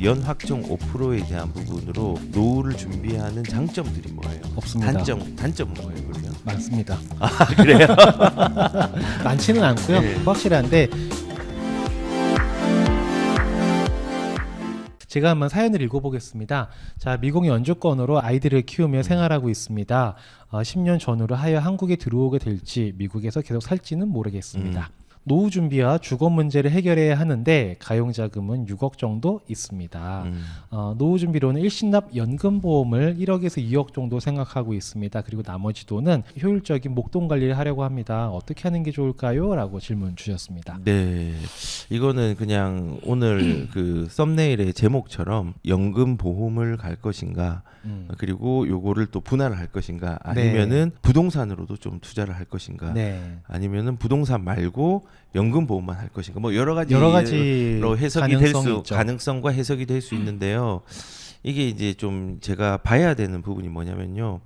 연 확정 5%에 대한 부분으로 노후를 준비하는 장점들이 뭐예요? 없습니다. 단점은 뭐예요, 그러면? 많습니다. 아, 그래요? 많지는 않고요. 네. 확실한데 제가 한번 사연을 읽어보겠습니다. 자, 미국 연주권으로 아이들을 키우며 생활하고 있습니다. 10년 전후로 하여 한국에 들어오게 될지 미국에서 계속 살지는 모르겠습니다. 노후 준비와 주거 문제를 해결해야 하는데 가용자금은 6억 정도 있습니다. 노후 준비로는 일시납 연금보험을 1억에서 2억 정도 생각하고 있습니다. 그리고 나머지 돈은 효율적인 목돈 관리를 하려고 합니다. 어떻게 하는 게 좋을까요? 라고 질문 주셨습니다. 네, 이거는 그냥 오늘 그 썸네일의 제목처럼 연금 보험을 갈 것인가, 그리고 요거를 또 분할을 할 것인가, 아니면은 부동산으로도 좀 투자를 할 것인가, 아니면은 부동산 말고 연금 보험만 할 것인가, 뭐 여러 가지로 해석이 가능성과 해석이 될 수 있는데요. 이게 이제 좀 제가 봐야 되는 부분이 뭐냐면요,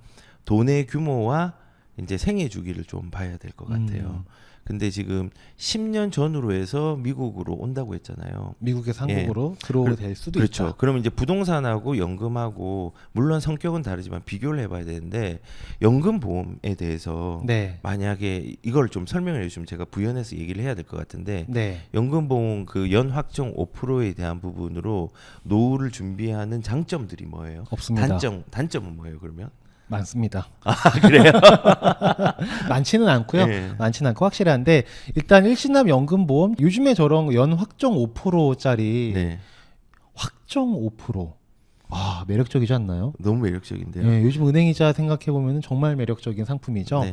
돈의 규모와 이제 생애 주기를 좀 봐야 될 것 같아요. 근데 지금 10년 전으로 해서 미국으로 온다고 했잖아요. 미국에서 한국으로 들어오게 될 수도 그렇죠. 있다. 그러면 이제 부동산하고 연금하고 물론 성격은 다르지만 비교를 해봐야 되는데, 연금 보험에 대해서 만약에 이걸 좀 설명을 해주시면 제가 부연해서 얘기를 해야 될 것 같은데, 연금 보험 그 연 확정 5%에 대한 부분으로 노후를 준비하는 장점들이 뭐예요? 없습니다. 단점은 뭐예요, 그러면? 많습니다. 아, 그래요? 많지는 않고요. 많지는 않고 확실한데, 일단 일시납 연금보험 요즘에 저런 연 확정 5%짜리 확정 5%. 아, 매력적이지 않나요? 너무 매력적인데요. 네, 요즘 은행이자 생각해보면 정말 매력적인 상품이죠.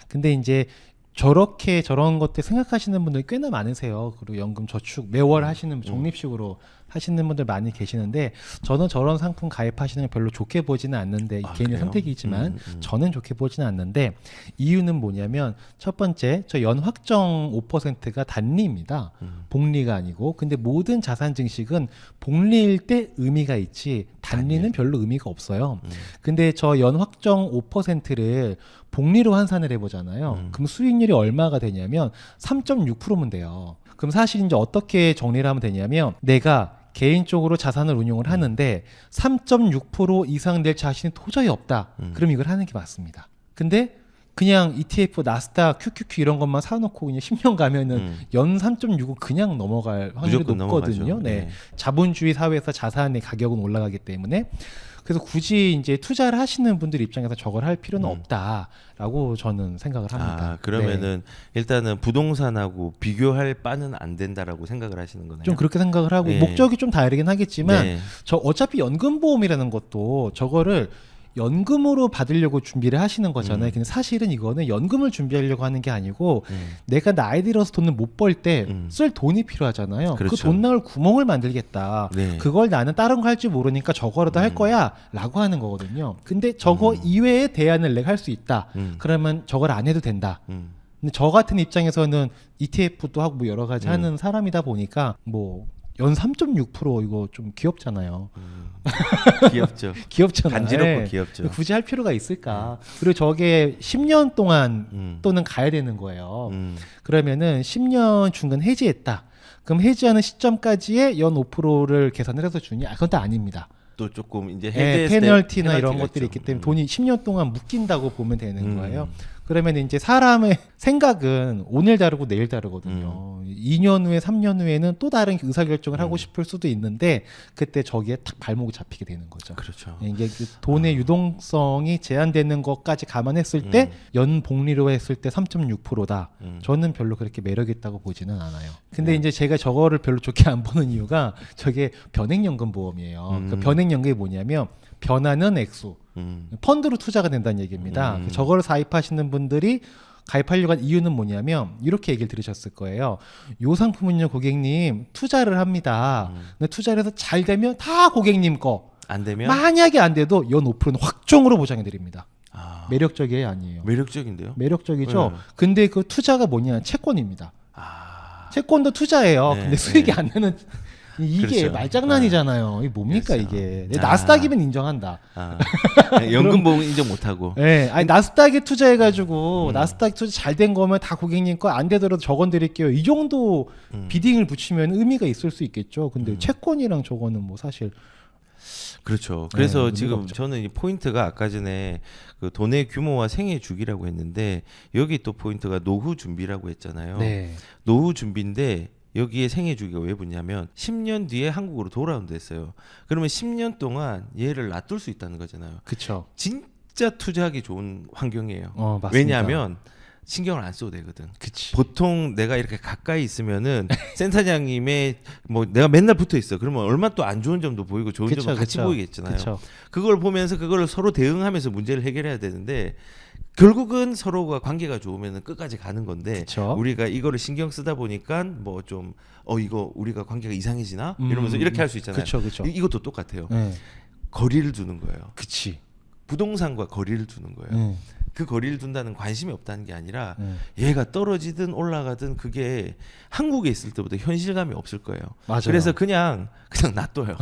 근데 이제 저런 것들 생각하시는 분들이 꽤나 많으세요. 그리고 연금 저축 매월 하시는 적립식으로 하시는 분들 많이 계시는데, 저는 저런 상품 가입하시는 걸 별로 좋게 보지는 않는데, 개인의 선택이지만 저는 좋게 보지는 않는데, 이유는 뭐냐면 첫 번째, 저 연 확정 5%가 단리입니다. 복리가 아니고. 근데 모든 자산 증식은 복리일 때 의미가 있지 단리는 별로 의미가 없어요. 근데 저 연 확정 5%를 복리로 환산을 해보잖아요. 그럼 수익률이 얼마가 되냐면 3.6%면 돼요. 그럼 사실 이제 어떻게 정리를 하면 되냐면, 내가 개인적으로 자산을 운용을 하는데 3.6% 이상 낼 자신이 도저히 없다. 그럼 이걸 하는 게 맞습니다. 근데 그냥 ETF, 나스닥, QQQ 이런 것만 사놓고 그냥 10년 가면은 연 3.6은 그냥 넘어갈 확률이 높거든요. 자본주의 사회에서 자산의 가격은 올라가기 때문에. 그래서 굳이 이제 투자를 하시는 분들 입장에서 저걸 할 필요는 없다라고 저는 생각을 합니다. 그러면은 일단은 부동산하고 비교할 바는 안 된다라고 생각을 하시는 거네요. 좀 그렇게 생각을 하고, 목적이 좀 다르긴 하겠지만 저 어차피 연금보험이라는 것도 저거를 연금으로 받으려고 준비를 하시는 거잖아요. 근데 사실은 이거는 연금을 준비하려고 하는 게 아니고, 내가 나이 들어서 돈을 못 벌 때 쓸 돈이 필요하잖아요. 그 돈 나올 구멍을 만들겠다. 그걸 나는 다른 거 할 줄 모르니까 저거라도 할 거야 라고 하는 거거든요. 근데 저거 이외의 대안을 내가 할 수 있다. 그러면 저걸 안 해도 된다. 근데 저 같은 입장에서는 ETF도 하고 뭐 여러 가지 하는 사람이다 보니까 뭐 연 3.6% 이거 좀 귀엽잖아요. 귀엽죠. 귀엽잖아요. 간지럽고 귀엽죠. 굳이 할 필요가 있을까? 그리고 저게 10년 동안 또는 가야 되는 거예요. 그러면은 10년 중간 해지했다. 그럼 해지하는 시점까지의 연 5%를 계산을 해서 주니? 그건 또 아닙니다. 또 조금 이제 해지했을 페널티나 때 이런 것들이 있기 때문에 돈이 10년 동안 묶인다고 보면 되는 거예요. 그러면 이제 사람의 생각은 오늘 다르고 내일 다르거든요. 2년 후에 3년 후에는 또 다른 의사결정을 하고 싶을 수도 있는데, 그때 저기에 탁 발목이 잡히게 되는 거죠. 그렇죠. 이게 그 돈의 유동성이 제한되는 것까지 감안했을 때 연복리로 했을 때 3.6%다. 저는 별로 그렇게 매력 있다고 보지는 않아요. 근데 이제 제가 저거를 별로 좋게 안 보는 이유가 저게 변액연금보험이에요. 그 변액연금이 뭐냐면 변하는 액수, 펀드로 투자가 된다는 얘기입니다. 저거를 사입하시는 분들이 가입하려고 한 이유는 뭐냐면, 이렇게 얘기를 들으셨을 거예요. 요 상품은요, 고객님 투자를 합니다. 근데 투자를 해서 잘 되면 다 고객님 거, 안 되면 만약에 안 돼도 연 5%는 확정으로 보장해 드립니다. 매력적이에요, 아니에요? 매력적인데요? 매력적이죠. 근데 그 투자가 뭐냐, 채권입니다. 채권도 투자예요. 근데 수익이 안 나는 이게 그렇죠. 말장난이잖아요. 이게 뭡니까 그렇죠. 이게. 나스닥이면 인정한다. 연금보험 인정 못하고. 네, 아니 나스닥에 투자해가지고 나스닥 투자 잘 된 거면 다 고객님 거 안 되더라도 적원 드릴게요. 이 정도 비딩을 붙이면 의미가 있을 수 있겠죠. 근데 채권이랑 저거는 뭐 사실 그렇죠. 그래서 네, 지금 없죠. 저는 이 포인트가 아까 전에 그 돈의 규모와 생애 주기라고 했는데 여기 또 포인트가 노후 준비라고 했잖아요. 네. 노후 준비인데 여기에 생애 주기가 왜 붙냐면 10년 뒤에 한국으로 돌아온다 했어요. 그러면 10년 동안 얘를 놔둘 수 있다는 거잖아요. 그렇죠. 진짜 투자하기 좋은 환경이에요. 맞습니다. 왜냐하면 신경을 안 써도 되거든. 그치. 보통 내가 이렇게 가까이 있으면은 센터장님의 뭐 내가 맨날 붙어 있어. 그러면 얼마 또 안 좋은 점도 보이고 좋은 점도 같이 보이겠잖아요. 그쵸. 그걸 보면서 그걸 서로 대응하면서 문제를 해결해야 되는데 결국은 서로가 관계가 좋으면 끝까지 가는 건데 그쵸. 우리가 이거를 신경 쓰다 보니까 뭐 좀 이거 우리가 관계가 이상해지나 이러면서 이렇게 할 수 있잖아요. 그쵸. 이것도 똑같아요. 네. 거리를 두는 거예요. 그치. 부동산과 거리를 두는 거예요. 그 거리를 둔다는 관심이 없다는 게 아니라 얘가 떨어지든 올라가든 그게 한국에 있을 때보다 현실감이 없을 거예요. 맞아요. 그래서 그냥 놔둬요.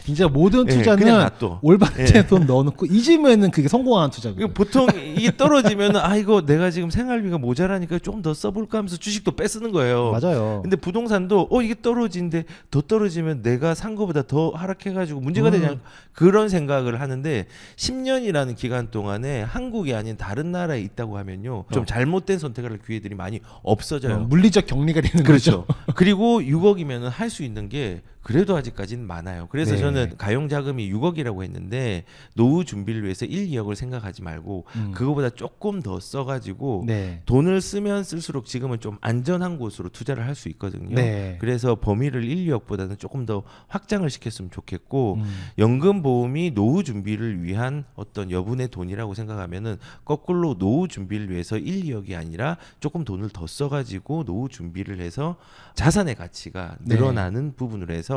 이제 모든 예, 투자는 그냥 놔둬. 올바른 예. 돈 넣어놓고 잊으면은 그게 성공한 투자거든요. 보통 이게 떨어지면 이거 내가 지금 생활비가 모자라니까 좀 더 써볼까 하면서 주식도 빼쓰는 거예요. 맞아요. 근데 부동산도 이게 떨어지는데 더 떨어지면 내가 산 거보다 더 하락해가지고 문제가 되지 않을까 그런 생각을 하는데 10년이라는 기간 동안에 한국이 아닌 다른 나라에 있다고 하면요 좀 잘못된 선택을 할 기회들이 많이 없어져요. 물리적 격리가 되는 그렇죠. 거죠. 그리고 6억이면 할 수 있는 게 그래도 아직까지는 많아요. 그래서 네. 저는 가용 자금이 6억이라고 했는데 노후 준비를 위해서 1, 2억을 생각하지 말고 그거보다 조금 더 써가지고 네. 돈을 쓰면 쓸수록 지금은 좀 안전한 곳으로 투자를 할 수 있거든요. 네. 그래서 범위를 1, 2억보다는 조금 더 확장을 시켰으면 좋겠고 연금 보험이 노후 준비를 위한 어떤 여분의 돈이라고 생각하면은 거꾸로 노후 준비를 위해서 1, 2억이 아니라 조금 돈을 더 써가지고 노후 준비를 해서 자산의 가치가 늘어나는 부분으로 해서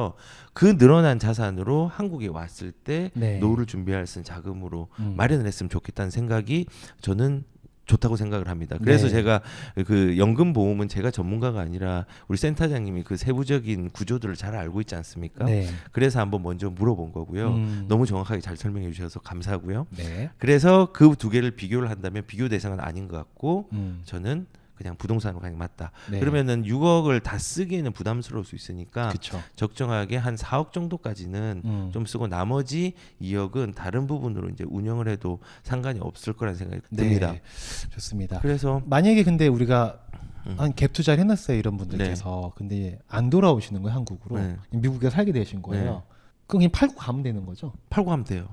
그 늘어난 자산으로 한국에 왔을 때 네. 노후를 준비할 수 있는 자금으로 마련을 했으면 좋겠다는 생각이 저는 좋다고 생각을 합니다. 그래서 네. 제가 그 연금 보험은 제가 전문가가 아니라 우리 센터장님이 그 세부적인 구조들을 잘 알고 있지 않습니까? 네. 그래서 한번 먼저 물어본 거고요. 너무 정확하게 잘 설명해 주셔서 감사하고요. 네. 그래서 그 두 개를 비교를 한다면 비교 대상은 아닌 것 같고 저는 그냥 부동산으로 그냥 맞다. 네. 그러면은 6억을 다 쓰기에는 부담스러울 수 있으니까 그쵸. 적정하게 한 4억 정도까지는 좀 쓰고 나머지 2억은 다른 부분으로 이제 운영을 해도 상관이 없을 거라는 생각이 듭니다. 네. 좋습니다. 그래서 만약에 근데 우리가 한 갭 투자를 해놨어요 이런 분들께서 근데 안 돌아오시는 거예요 한국으로 네. 미국에 살게 되신 거예요. 그럼 그냥 팔고 가면 되는 거죠? 팔고 하면 돼요.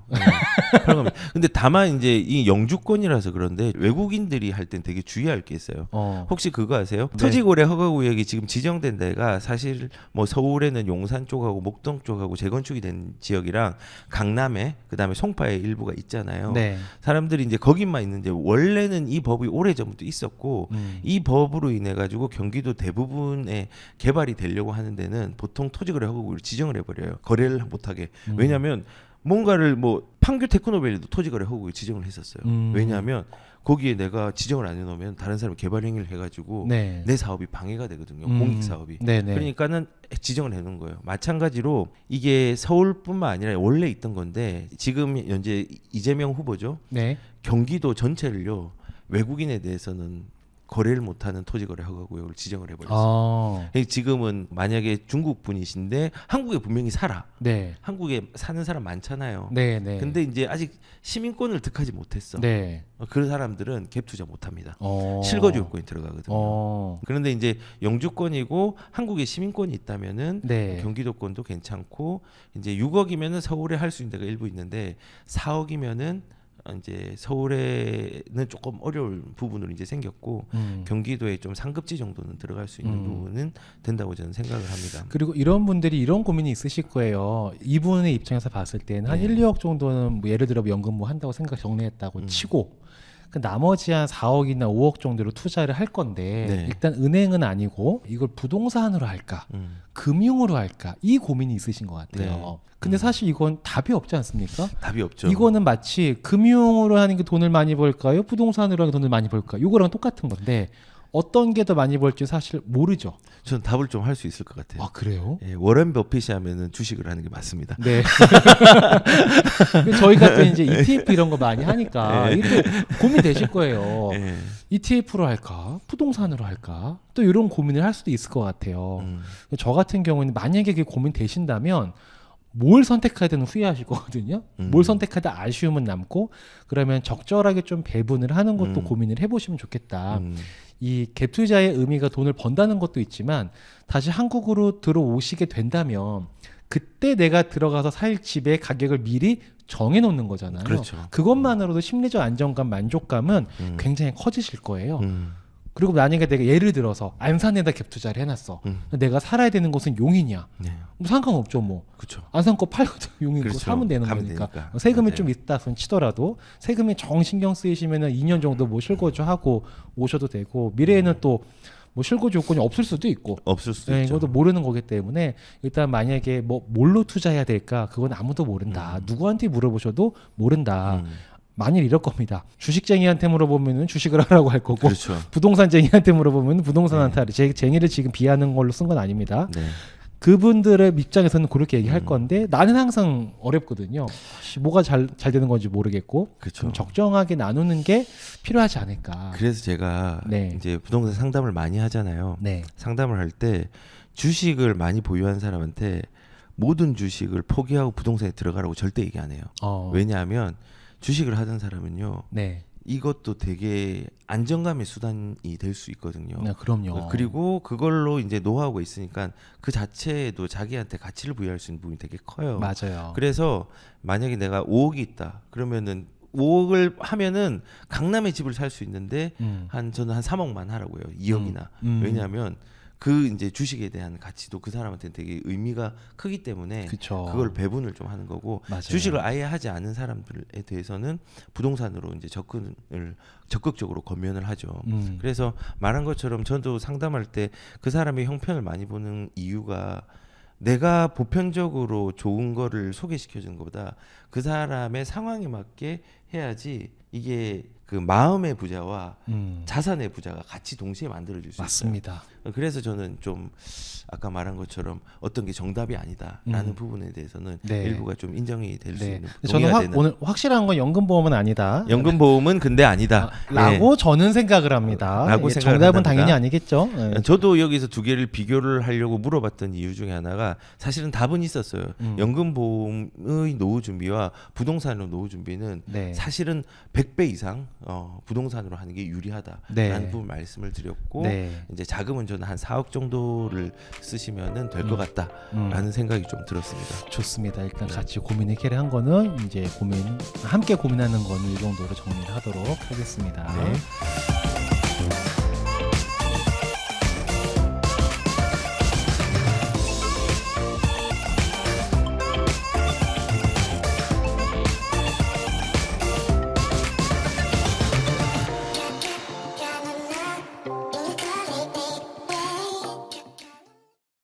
팔고 하면. 근데 다만 이제 이 영주권이라서 그런데 외국인들이 할 땐 되게 주의할 게 있어요. 혹시 그거 아세요? 네. 토지거래 허가구역이 지금 지정된 데가 사실 뭐 서울에는 용산 쪽하고 목동 쪽하고 재건축이 된 지역이랑 강남에 그다음에 송파에 일부가 있잖아요. 네. 사람들이 이제 거기만 있는데 원래는 이 법이 오래전부터 있었고 이 법으로 인해 가지고 경기도 대부분에 개발이 되려고 하는 데는 보통 토지거래 허가구역을 지정을 해버려요. 거래를 못하게. 왜냐하면 뭔가를 뭐 판교 테크노밸리도 토지거래 허가구역 지정을 했었어요. 왜냐하면 거기에 내가 지정을 안 해놓으면 다른 사람이 개발 행위를 해가지고 네. 내 사업이 방해가 되거든요. 공익 사업이. 네네. 그러니까는 지정을 해놓은 거예요. 마찬가지로 이게 서울뿐만 아니라 원래 있던 건데 지금 현재 이재명 후보죠. 네. 경기도 전체를요 외국인에 대해서는 거래를 못하는 토지거래 허가구역을 지정을 해버렸어요. 지금은 만약에 중국 분이신데 한국에 분명히 살아. 네. 한국에 사는 사람 많잖아요. 네. 네. 근데 이제 아직 시민권을 득하지 못했어. 네. 그런 사람들은 갭 투자 못합니다. 실거주 요건이 들어가거든요. 그런데 이제 영주권이고 한국에 시민권이 있다면은 네. 경기도권도 괜찮고 이제 6억이면은 서울에 할 수 있는 데가 일부 있는데 4억이면은 이제 서울에는 조금 어려울 부분으로 이제 생겼고 경기도에 좀 상급지 정도는 들어갈 수 있는 부분은 된다고 저는 생각을 합니다. 그리고 이런 분들이 이런 고민이 있으실 거예요. 이분의 입장에서 봤을 때는 한 1, 2억 정도는 뭐 예를 들어 연금 뭐 한다고 생각 정리했다고 치고 그 나머지 한 4억이나 5억 정도로 투자를 할 건데 네. 일단 은행은 아니고 이걸 부동산으로 할까 금융으로 할까 이 고민이 있으신 것 같아요. 네. 근데 사실 이건 답이 없지 않습니까? 답이 없죠. 이거는 마치 금융으로 하는 게 돈을 많이 벌까요? 부동산으로 하는 게 돈을 많이 벌까요? 이거랑 똑같은 건데 어떤 게 더 많이 벌지 사실 모르죠. 저는 답을 좀 할 수 있을 것 같아요. 아 그래요? 예, 워렌 버핏이 하면은 주식을 하는 게 맞습니다. 네. 저희가 또 이제 ETF 이런 거 많이 하니까 이게 또 고민되실 거예요. 예. ETF로 할까, 부동산으로 할까, 또 이런 고민을 할 수도 있을 것 같아요. 저 같은 경우는 만약에 그게 고민되신다면 뭘 선택해야 되는 후회하실 거거든요. 뭘 선택하다 아쉬움은 남고 그러면 적절하게 좀 배분을 하는 것도 고민을 해보시면 좋겠다. 이 갭 투자의 의미가 돈을 번다는 것도 있지만 다시 한국으로 들어오시게 된다면 그때 내가 들어가서 살 집의 가격을 미리 정해놓는 거잖아요. 그렇죠. 그것만으로도 심리적 안정감, 만족감은 굉장히 커지실 거예요. 그리고 만약에 내가 예를 들어서 안산에다 갭 투자를 해놨어. 내가 살아야 되는 곳은 용인이야. 네. 뭐 상관없죠 뭐. 그렇죠. 안산 거 팔고 용인 거 그렇죠. 사면 되는 가면 거니까. 되니까. 세금이 맞아요. 좀 있다 손 치더라도 세금이 정 신경 쓰이시면은 2년 정도 뭐 실거주 하고 오셔도 되고 미래에는 또 뭐 실거주 요건이 없을 수도 있고. 없을 수도 네, 있죠. 이것도 모르는 거기 때문에 일단 만약에 뭐 뭘로 투자해야 될까 그건 아무도 모른다. 누구한테 물어보셔도 모른다. 만일 이럴 겁니다. 주식쟁이한테 물어보면 주식을 하라고 할 거고 그렇죠. 부동산쟁이한테 물어보면 부동산한테 하라. 제 쟁이를 지금 비하는 걸로 쓴 건 아닙니다. 네. 그분들의 입장에서는 그렇게 얘기할 건데 나는 항상 어렵거든요. 뭐가 잘 되는 건지 모르겠고 그렇죠. 좀 적정하게 나누는 게 필요하지 않을까. 그래서 제가 네. 이제 부동산 상담을 많이 하잖아요. 네. 상담을 할 때 주식을 많이 보유한 사람한테 모든 주식을 포기하고 부동산에 들어가라고 절대 얘기 안 해요. 왜냐하면 주식을 하던 사람은요. 네. 이것도 되게 안정감의 수단이 될 수 있거든요. 네, 그럼요. 그리고 그걸로 이제 노하우가 있으니까 그 자체에도 자기한테 가치를 부여할 수 있는 부분이 되게 커요. 맞아요. 그래서 만약에 내가 5억이 있다. 그러면은 5억을 하면은 강남에 집을 살 수 있는데 저는 한 3억만 하라고요. 2억이나. 왜냐하면 그 이제 주식에 대한 가치도 그 사람한테는 되게 의미가 크기 때문에 그쵸. 그걸 배분을 좀 하는 거고 맞아요. 주식을 아예 하지 않은 사람들에 대해서는 부동산으로 이제 접근을 적극적으로 권면을 하죠. 그래서 말한 것처럼 저도 상담할 때 그 사람의 형편을 많이 보는 이유가 내가 보편적으로 좋은 거를 소개시켜 준 것보다 그 사람의 상황에 맞게 해야지 이게 그 마음의 부자와 자산의 부자가 같이 동시에 만들어질 수 맞습니다. 있어요. 그래서 저는 좀 아까 말한 것처럼 어떤 게 정답이 아니다라는 부분에 대해서는 네. 일부가 좀 인정이 될 수 네. 있는 저는 동의가 되는. 오늘 확실한 건 연금보험은 아니다. 연금보험은 근데 아니다. 라고 저는 생각을 합니다. 라고 예, 생각을 정답은 한답니다. 당연히 아니겠죠. 예. 저도 여기서 두 개를 비교를 하려고 물어봤던 이유 중에 하나가 사실은 답은 있었어요. 연금보험의 노후 준비와 부동산으로 노후 준비는 네. 사실은 100배 이상 부동산으로 하는 게 유리하다라는 네. 부분 말씀을 드렸고 네. 이제 자금은 저는 한 4억 정도를 쓰시면은 될 것 같다라는 생각이 좀 들었습니다. 좋습니다. 일단 같이 고민을 해결한 거는 이제 함께 고민하는 거는 이 정도로 정리를 하도록 하겠습니다. 네.